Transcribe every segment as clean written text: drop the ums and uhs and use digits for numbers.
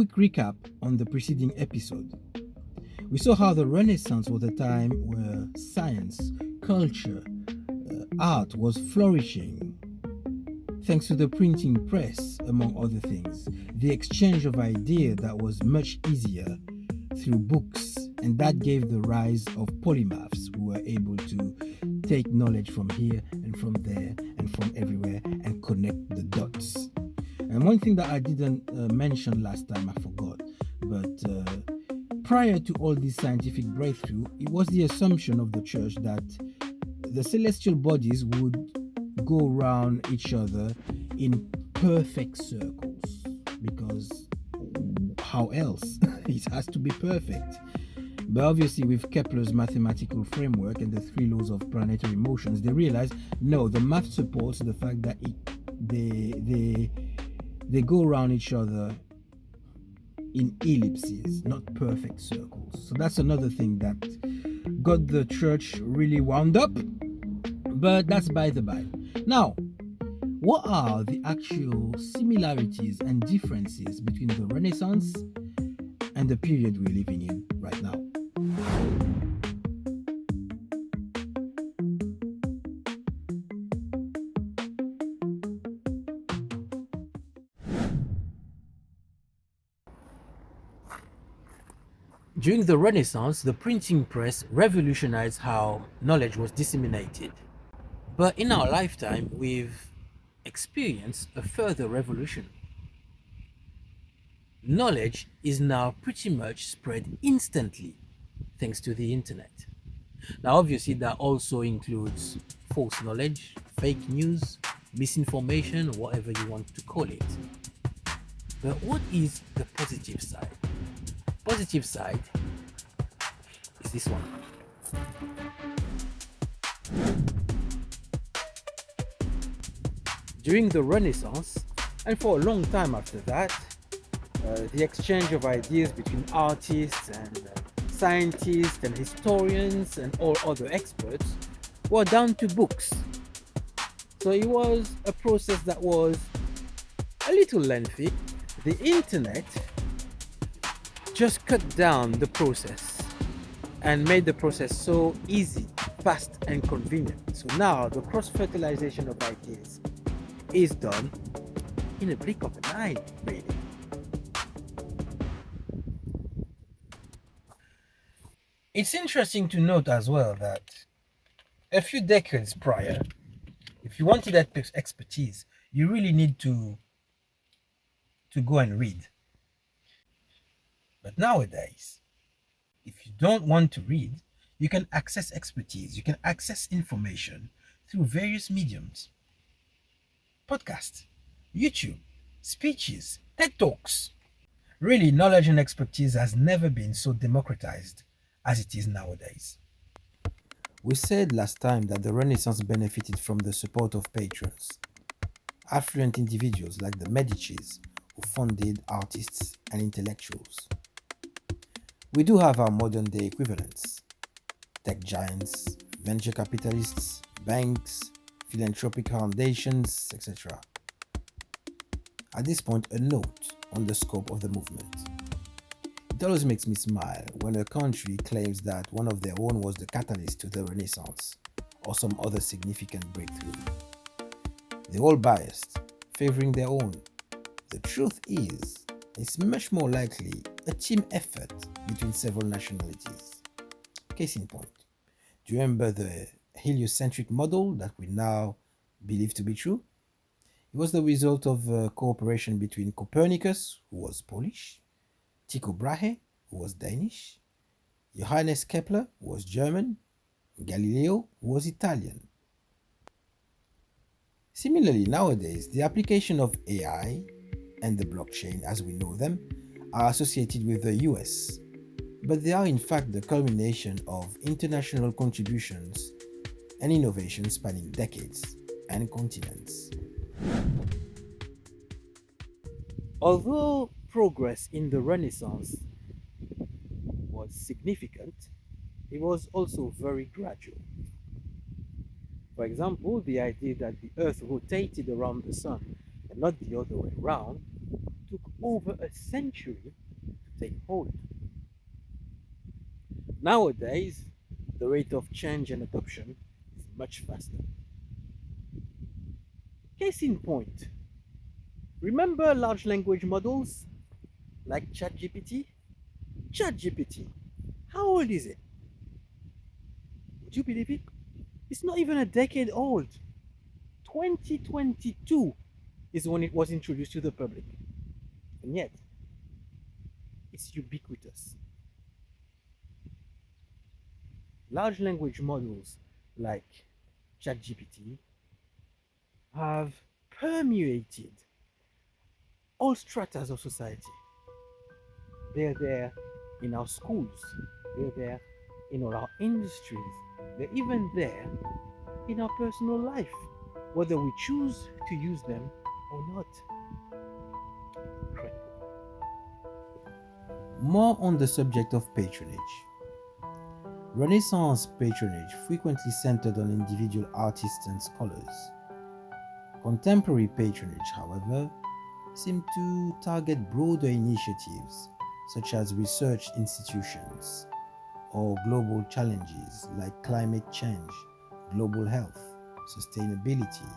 quick recap on the preceding episode. We saw how the Renaissance was a time where science, culture, art was flourishing thanks to the printing press, among other things. The exchange of ideas that was much easier through books, and that gave the rise of polymaths who were able to take knowledge from here and from there and from everywhere and connect the dots. And one thing that I didn't mention last time, I forgot, but prior to all this scientific breakthrough, it was the assumption of the church that the celestial bodies would go around each other in perfect circles, because how else? It has to be perfect. But obviously, with Kepler's mathematical framework and the three laws of planetary motions, they realized no, the math supports the fact that they go around each other in ellipses, not perfect circles. So that's another thing that got the church really wound up. But that's by the by. Now, what are the actual similarities and differences between the Renaissance and the period we're living in right now? During the Renaissance, the printing press revolutionized how knowledge was disseminated. But in our lifetime, we've experienced a further revolution. Knowledge is now pretty much spread instantly thanks to the internet. Now, obviously, that also includes false knowledge, fake news, misinformation, whatever you want to call it. But what is the positive side? Positive side is this one. During the Renaissance, and for a long time after that, the exchange of ideas between artists and scientists and historians and all other experts were down to books. So it was a process that was a little lengthy. The internet just cut down the process and made the process so easy, fast and convenient. So now the cross-fertilization of ideas is done in a blink of an eye, really. It's interesting to note as well that a few decades prior, if you wanted that expertise, you really need to go and read. But nowadays, if you don't want to read, you can access expertise, you can access information through various mediums. Podcasts, YouTube, speeches, TED Talks. Really, knowledge and expertise has never been so democratized as it is nowadays. We said last time that the Renaissance benefited from the support of patrons, affluent individuals like the Medicis, who funded artists and intellectuals. We do have our modern day equivalents: tech giants, venture capitalists, banks, philanthropic foundations, etc. At this point, a note on the scope of the movement. It always makes me smile when a country claims that one of their own was the catalyst to the Renaissance or some other significant breakthrough. They're all biased, favoring their own. The truth is, it's much more likely a team effort between several nationalities. Case in point, do you remember the heliocentric model that we now believe to be true? It was the result of cooperation between Copernicus, who was Polish, Tycho Brahe, who was Danish, Johannes Kepler, who was German, Galileo, who was Italian. Similarly, nowadays, the application of AI and the blockchain as we know them are associated with the US, but they are in fact the culmination of international contributions and innovations spanning decades and continents. Although progress in the Renaissance was significant, it was also very gradual. For example, the idea that the Earth rotated around the Sun and not the other way around took over a century to take hold. Nowadays, the rate of change and adoption is much faster. Case in point, remember large language models like ChatGPT? ChatGPT, how old is it? Would you believe it? It's not even a decade old. 2022 is when it was introduced to the public. And yet, it's ubiquitous. Large language models like ChatGPT have permeated all stratas of society. They're there in our schools, they're there in all our industries, they're even there in our personal life, whether we choose to use them or not. Incredible. More on the subject of patronage. Renaissance patronage frequently centered on individual artists and scholars. Contemporary patronage, however, seemed to target broader initiatives such as research institutions or global challenges like climate change, global health, sustainability.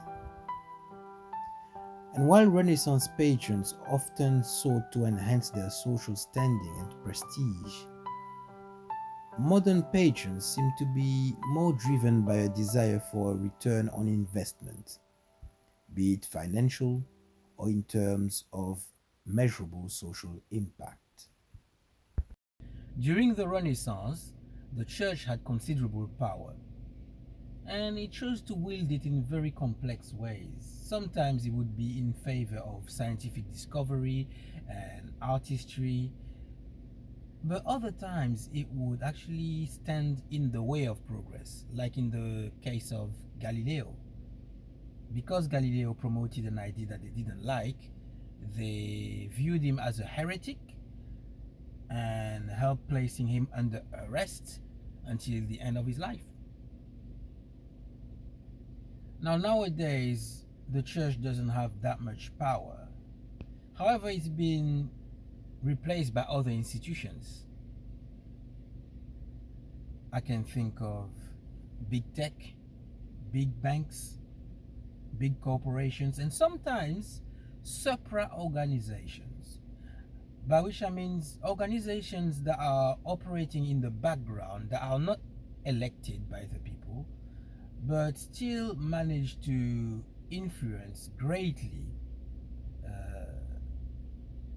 And while Renaissance patrons often sought to enhance their social standing and prestige, modern patrons seem to be more driven by a desire for a return on investment, be it financial or in terms of measurable social impact. During the Renaissance, the church had considerable power, and it chose to wield it in very complex ways. Sometimes it would be in favor of scientific discovery and artistry, but other times it would actually stand in the way of progress, like in the case of Galileo. Because Galileo promoted an idea that they didn't like, they viewed him as a heretic and helped placing him under arrest until the end of his life. Now, nowadays, the church doesn't have that much power. However, it's been replaced by other institutions. I can think of big tech, big banks, big corporations, and sometimes supra organizations, by which I mean organizations that are operating in the background, that are not elected by the people, but still manage to influence greatly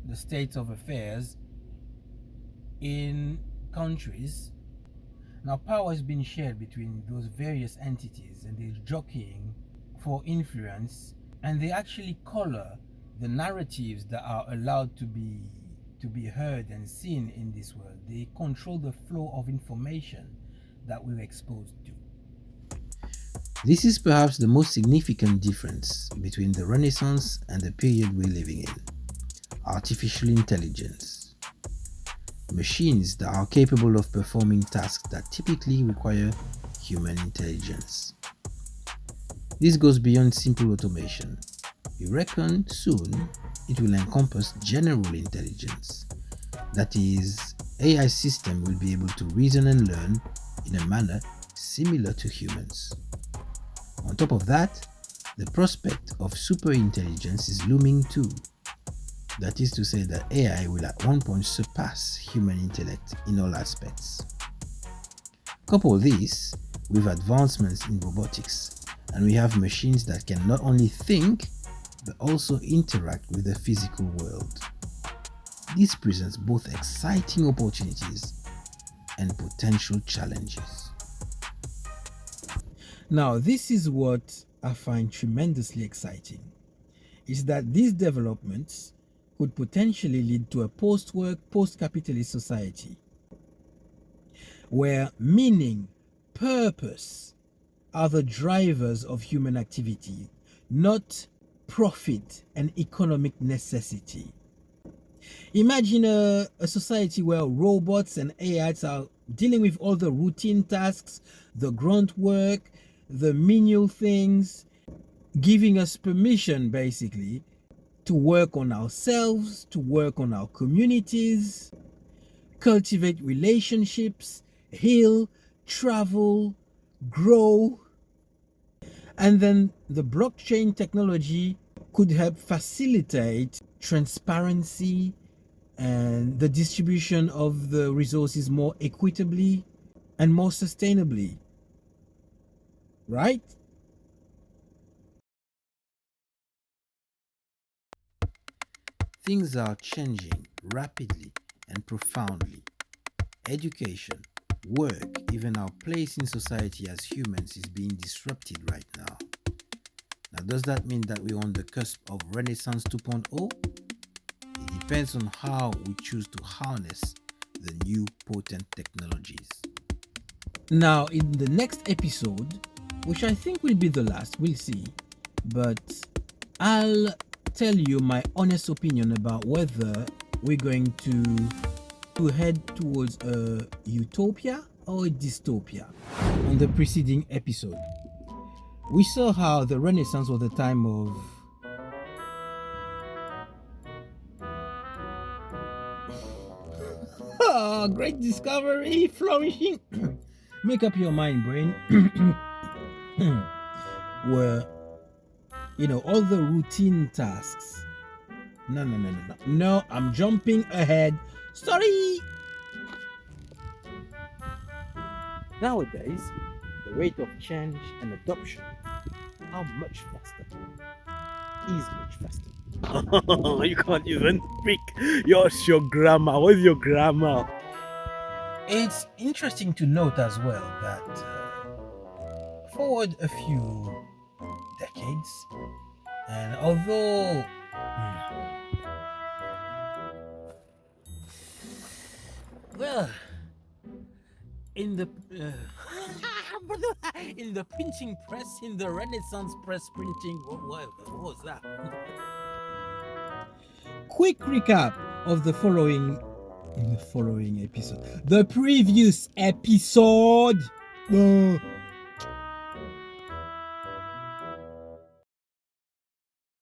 the state of affairs in countries. Now, power has been shared between those various entities, and they're jockeying for influence, and they actually color the narratives that are allowed to be heard and seen in this world. They control the flow of information that we're exposed to. This is perhaps the most significant difference between the Renaissance and the period we're living in. Artificial intelligence. Machines that are capable of performing tasks that typically require human intelligence. This goes beyond simple automation. We reckon soon it will encompass general intelligence. That is, AI system will be able to reason and learn in a manner similar to humans. On top of that, the prospect of superintelligence is looming too. That is to say that AI will at one point surpass human intellect in all aspects. Couple this with advancements in robotics, and we have machines that can not only think, but also interact with the physical world. This presents both exciting opportunities and potential challenges. Now, this is what I find tremendously exciting, is that these developments could potentially lead to a post-work, post-capitalist society where meaning, purpose are the drivers of human activity, not profit and economic necessity. Imagine a society where robots and AIs are dealing with all the routine tasks, the grunt work, the menial things, giving us permission basically to work on ourselves, to work on our communities, cultivate relationships, heal, travel, grow. And then the blockchain technology could help facilitate transparency and the distribution of the resources more equitably and more sustainably. Right? Things are changing rapidly and profoundly. Education, work, even our place in society as humans is being disrupted right now. Now, does that mean that we're on the cusp of Renaissance 2.0? It depends on how we choose to harness the new potent technologies. Now, in the next episode, which I think will be the last, we'll see, but I'll tell you my honest opinion about whether we're going to head towards a utopia or a dystopia. On the preceding episode, we saw how the Renaissance was the time of great discovery, flourishing. Make up your mind, brain. Where, all the routine tasks. No, I'm jumping ahead. Sorry. Nowadays, the rate of change and adoption are much faster. Is much faster. You can't even speak. Your grammar. What's your grammar? It's interesting to note as well that forward a few decades, and although well, in the in the printing press, in the Renaissance press printing, what was that? Quick recap of the following episode. The previous episode.